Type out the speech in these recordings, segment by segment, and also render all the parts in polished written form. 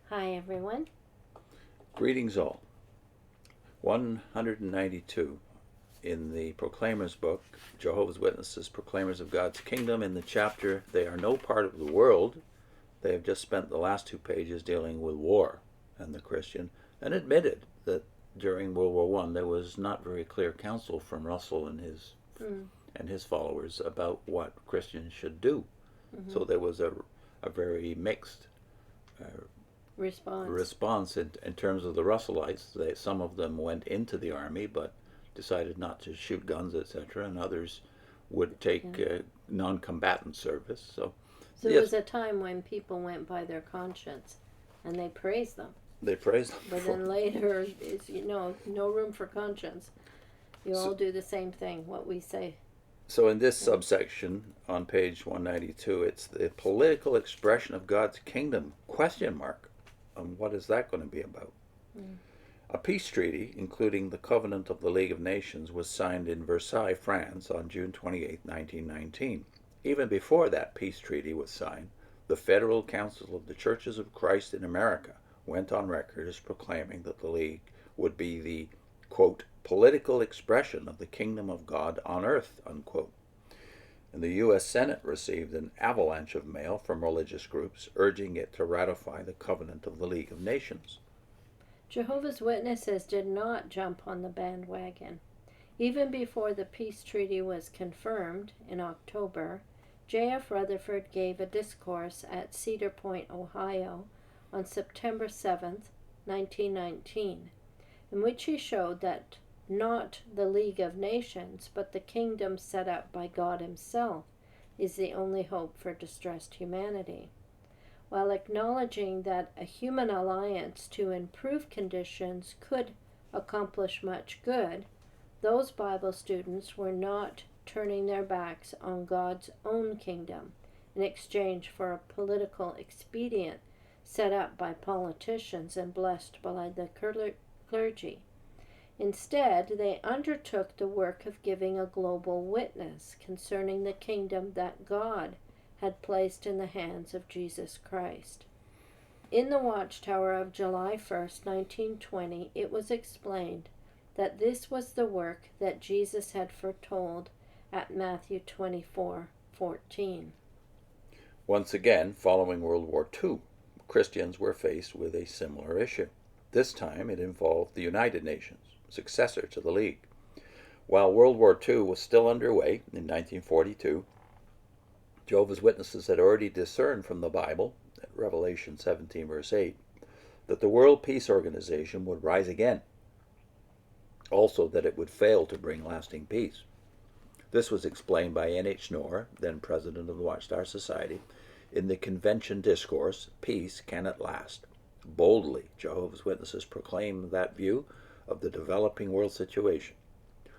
Hi, everyone. Greetings all. 192 in the Proclaimers book, Jehovah's Witnesses, Proclaimers of God's Kingdom, in the chapter, They Are No Part of the World. They have just spent the last 2 pages dealing with war and the Christian, and admitted that during World War One there was not very clear counsel from Russell and his followers about what Christians should do. So there was a very mixed response in terms of the Russellites. Some of them went into the army but decided not to shoot guns, etc., and others would take non-combatant service. So there was a time when people went by their conscience and they praised them. They praised them. But then later, it's, no room for conscience. You all do the same thing, what we say. So in this subsection on page 192, it's the political expression of God's kingdom, question mark. What is that going to be about? A peace treaty, including the Covenant of the League of Nations, was signed in Versailles, France on June 28, 1919. Even before that peace treaty was signed, the Federal Council of the Churches of Christ in America went on record as proclaiming that the League would be the, quote, political expression of the kingdom of God on earth, unquote. And the U.S. Senate received an avalanche of mail from religious groups urging it to ratify the Covenant of the League of Nations. Jehovah's Witnesses did not jump on the bandwagon. Even before the peace treaty was confirmed in October, J.F. Rutherford gave a discourse at Cedar Point, Ohio, on September 7th, 1919, in which he showed that not the League of Nations, but the kingdom set up by God himself is the only hope for distressed humanity. While acknowledging that a human alliance to improve conditions could accomplish much good, those Bible students were not turning their backs on God's own kingdom in exchange for a political expedient set up by politicians and blessed by the clergy. Instead, they undertook the work of giving a global witness concerning the kingdom that God had placed in the hands of Jesus Christ. In the Watchtower of July 1st, 1920, it was explained that this was the work that Jesus had foretold at Matthew 24:14. Once again, following World War II, Christians were faced with a similar issue. This time it involved the United Nations, successor to the League. While World War II was still underway in 1942, Jehovah's Witnesses had already discerned from the Bible, Revelation 17 verse 8, that the World Peace Organization would rise again. Also that it would fail to bring lasting peace. This was explained by N.H. Knorr, then president of the Watchtower Society, in the Convention Discourse, Peace Can It Last? Boldly, Jehovah's Witnesses proclaimed that view of the developing world situation.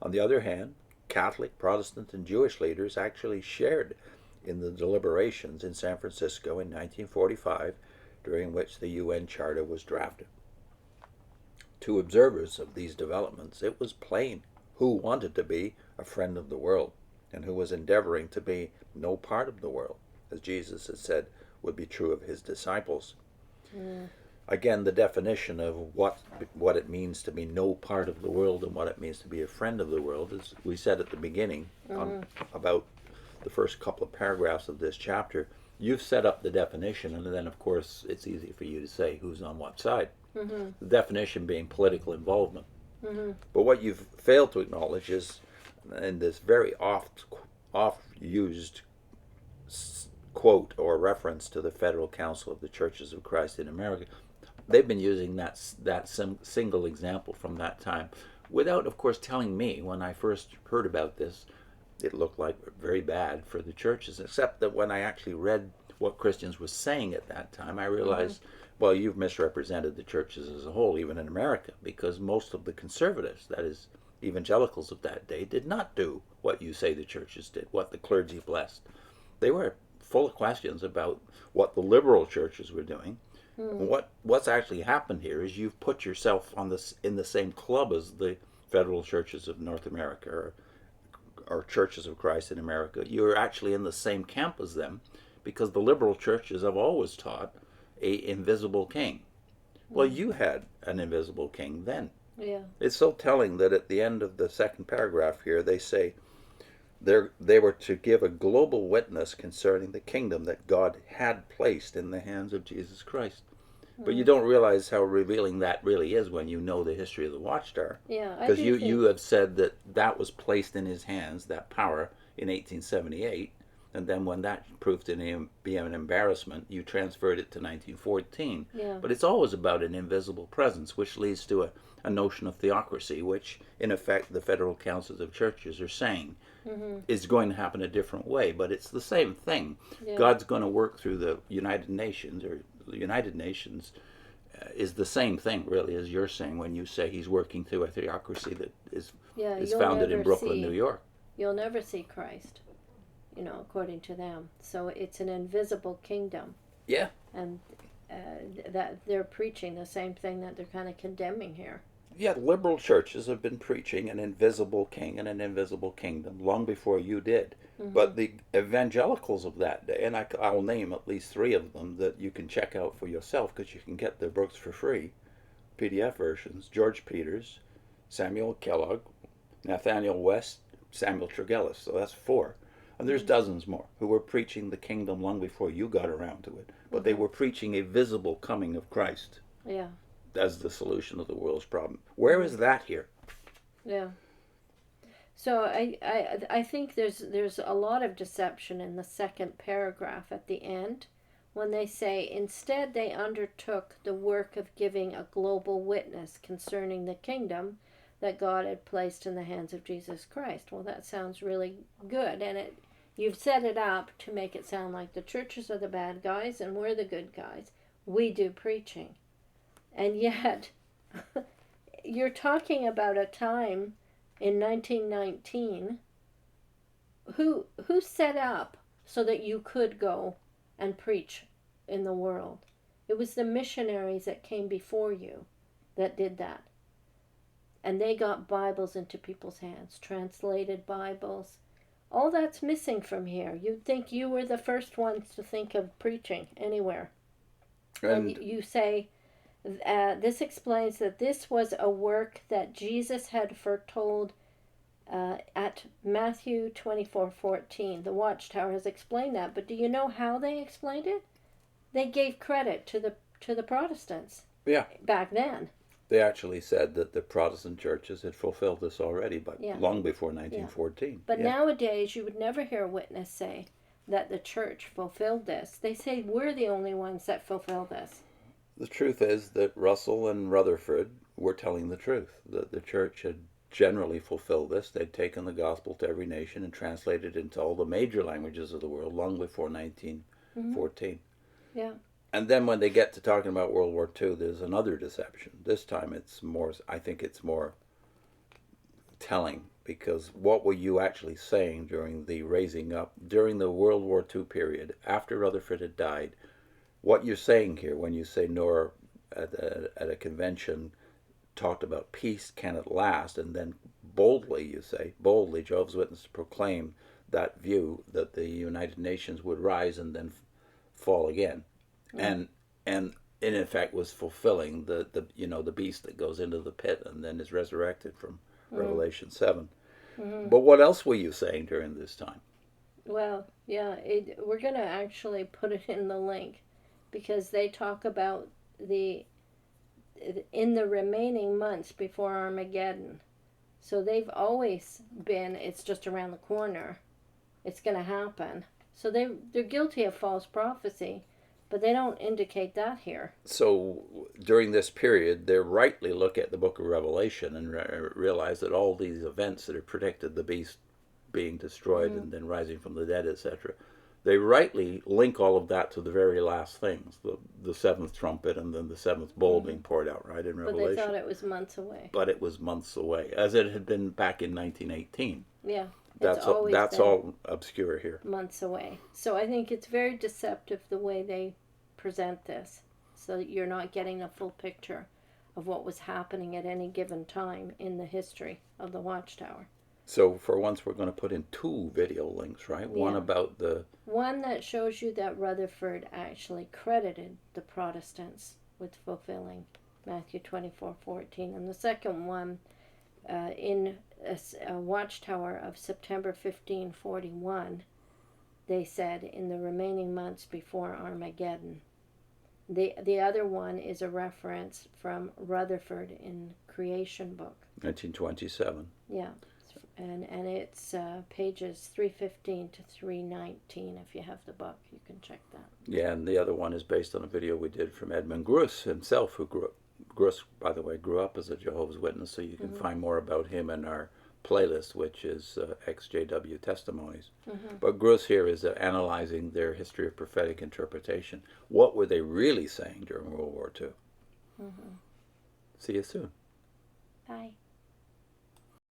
On the other hand, Catholic, Protestant, and Jewish leaders actually shared in the deliberations in San Francisco in 1945, during which the UN Charter was drafted. To observers of these developments, it was plain who wanted to be a friend of the world and who was endeavoring to be no part of the world, as Jesus had said would be true of his disciples. Again, the definition of what it means to be no part of the world and what it means to be a friend of the world, as we said at the beginning, about the first couple of paragraphs of this chapter. You've set up the definition, and then, of course, it's easy for you to say who's on what side. The definition being political involvement. But what you've failed to acknowledge is, in this very oft-used quote or reference to the Federal Council of the Churches of Christ in America, they've been using that single example from that time without, of course, telling me when I first heard about this it looked like very bad for the churches, except that when I actually read what Christians were saying at that time, I realized, well, you've misrepresented the churches as a whole, even in America, because most of the conservatives, that is, evangelicals of that day, did not do what you say the churches did, what the clergy blessed. They were full of questions about what the liberal churches were doing. What's actually happened here is you've put yourself in the same club as the federal churches of North America or Churches of Christ in America. You're actually in the same camp as them, because the liberal churches have always taught a invisible king, Well, you had an invisible king then. Yeah. It's so telling that at the end of the second paragraph here, they say they were to give a global witness concerning the kingdom that God had placed in the hands of Jesus Christ. But you don't realize how revealing that really is when you know the history of the Watchtower. Yeah, I Because do you think. have said that that was placed in his hands, that power, in 1878. And then when that proved to be an embarrassment, you transferred it to 1914. Yeah. But it's always about an invisible presence, which leads to a notion of theocracy, which, in effect, the federal councils of churches are saying is going to happen a different way. But it's the same thing. Yeah. God's going to work through the United Nations, or the United Nations is the same thing, really, as you're saying when you say he's working through a theocracy that is founded in Brooklyn, New York. You'll never see Christ, according to them. So it's an invisible kingdom. Yeah. And that they're preaching the same thing that they're kind of condemning here. Yeah, liberal churches have been preaching an invisible king and an invisible kingdom long before you did. But the evangelicals of that day, and I'll name at least 3 of them that you can check out for yourself because you can get their books for free, PDF versions: George Peters, Samuel Kellogg, Nathaniel West, Samuel Tregelles. So that's 4. And there's dozens more who were preaching the kingdom long before you got around to it. But they were preaching a visible coming of Christ. Yeah. As the solution of the world's problem. Where is that here? Yeah. So I think there's a lot of deception in the second paragraph at the end when they say instead they undertook the work of giving a global witness concerning the kingdom that God had placed in the hands of Jesus Christ. Well, that sounds really good, and you've set it up to make it sound like the churches are the bad guys and we're the good guys. We do preaching. And yet, you're talking about a time in 1919 who set up so that you could go and preach in the world. It was the missionaries that came before you that did that. And they got Bibles into people's hands, translated Bibles. All that's missing from here. You'd think you were the first ones to think of preaching anywhere. And you say, this explains that this was a work that Jesus had foretold at Matthew 24:14. The Watchtower has explained that, but do you know how they explained it? They gave credit to the Protestants. Yeah. Back then. They actually said that the Protestant churches had fulfilled this already, but Yeah. long before 1914. Yeah. But nowadays, you would never hear a witness say that the church fulfilled this. They say we're the only ones that fulfill this. The truth is that Russell and Rutherford were telling the truth, that the church had generally fulfilled this. They'd taken the gospel to every nation and translated it into all the major languages of the world long before 1914. Yeah. And then when they get to talking about World War II, there's another deception. This time I think it's more telling, because what were you actually saying during the raising up, during the World War II period, after Rutherford had died? What you're saying here when you say Noor at a convention talked about peace can at last, and then boldly Jehovah's Witnesses proclaimed that view that the United Nations would rise and then fall again, and in effect was fulfilling the beast that goes into the pit and then is resurrected from Revelation 7. But what else were you saying during this time? Well, yeah, we're going to actually put it in the link, because they talk about in the remaining months before Armageddon. So they've always been, it's just around the corner. It's going to happen. So they're guilty of false prophecy, but they don't indicate that here. So during this period, they rightly look at the book of Revelation and realize that all these events that are predicted, the beast being destroyed and then rising from the dead, etc., they rightly link all of that to the very last things, the seventh trumpet and then the seventh bowl being poured out, right, in Revelation. But they thought it was months away. But it was months away, as it had been back in 1918. Yeah. That's all obscure here. Months away. So I think it's very deceptive the way they present this, so that you're not getting a full picture of what was happening at any given time in the history of the Watchtower. So for once we're going to put in 2 video links, right? Yeah. One about one that shows you that Rutherford actually credited the Protestants with fulfilling Matthew 24:14. And the second one, in a Watchtower of September 1541, they said, in the remaining months before Armageddon. The other one is a reference from Rutherford in Creation Book. 1927. Yeah. And it's pages 315 to 319. If you have the book, you can check that. Yeah, and the other one is based on a video we did from Edmund Gruss himself, who Gruss, by the way, grew up as a Jehovah's Witness, so you can find more about him in our playlist, which is XJW Testimonies. But Gruss here is analyzing their history of prophetic interpretation. What were they really saying during World War II? See you soon. Bye.